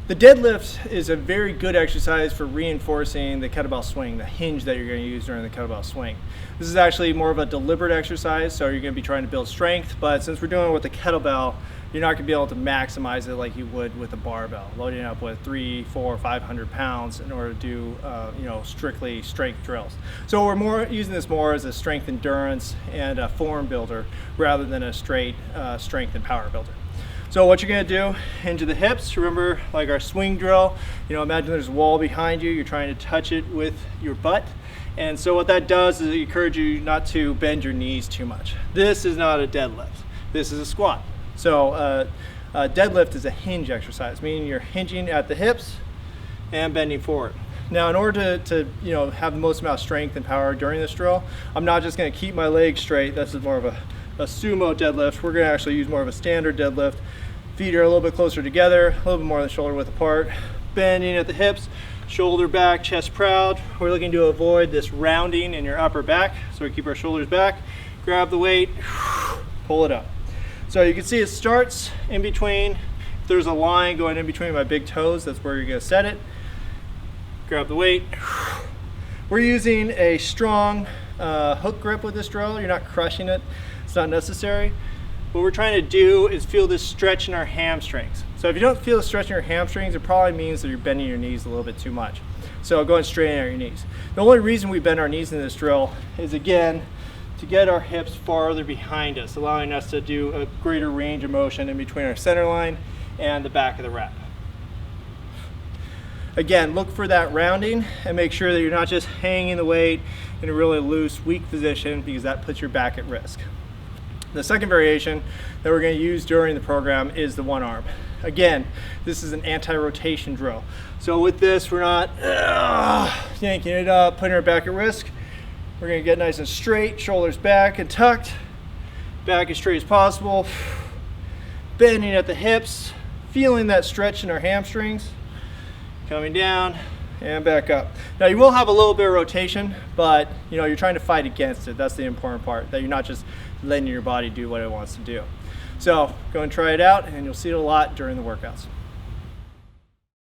The deadlift is a very good exercise for reinforcing the kettlebell swing, the hinge that you're going to use during the kettlebell swing. This is actually more of a deliberate exercise, so you're going to be trying to build strength, but since we're doing it with the kettlebell, you're not going to be able to maximize it like you would with a barbell, loading up with 300, 400, 500 pounds in order to do strictly strength drills. So we're more using this more as a strength endurance and a form builder rather than a straight strength and power builder. So what you're going to do, hinge of the hips. Remember, like our swing drill, imagine there's a wall behind you, you're trying to touch it with your butt. And so what that does is it encourages you not to bend your knees too much. This is not a deadlift, this is a squat. So a deadlift is a hinge exercise, meaning you're hinging at the hips and bending forward. Now, in order to have the most amount of strength and power during this drill, I'm not just going to keep my legs straight. This is more of a sumo deadlift. We're going to actually use more of a standard deadlift. Feet are a little bit closer together, a little bit more than shoulder width apart. Bending at the hips, shoulder back, chest proud. We're looking to avoid this rounding in your upper back, so we keep our shoulders back. Grab the weight, pull it up. So you can see it starts in between. If there's a line going in between my big toes, that's where you're going to set it. Grab the weight. We're using a strong hook grip with this drill. You're not crushing it. It's not necessary. What we're trying to do is feel this stretch in our hamstrings. So if you don't feel the stretch in your hamstrings, it probably means that you're bending your knees a little bit too much. So go and straighten out your knees. The only reason we bend our knees in this drill is, again, to get our hips farther behind us, allowing us to do a greater range of motion in between our center line and the back of the rep. Again, look for that rounding and make sure that you're not just hanging the weight in a really loose, weak position, because that puts your back at risk. The second variation that we're going to use during the program is the one arm. Again, this is an anti-rotation drill. So with this, we're not yanking it up, putting our back at risk. We're going to get nice and straight, shoulders back and tucked, back as straight as possible, bending at the hips, feeling that stretch in our hamstrings, coming down and back up. Now you will have a little bit of rotation, but you're trying to fight against it. That's the important part, that you're not just letting your body do what it wants to do. So go and try it out, and you'll see it a lot during the workouts.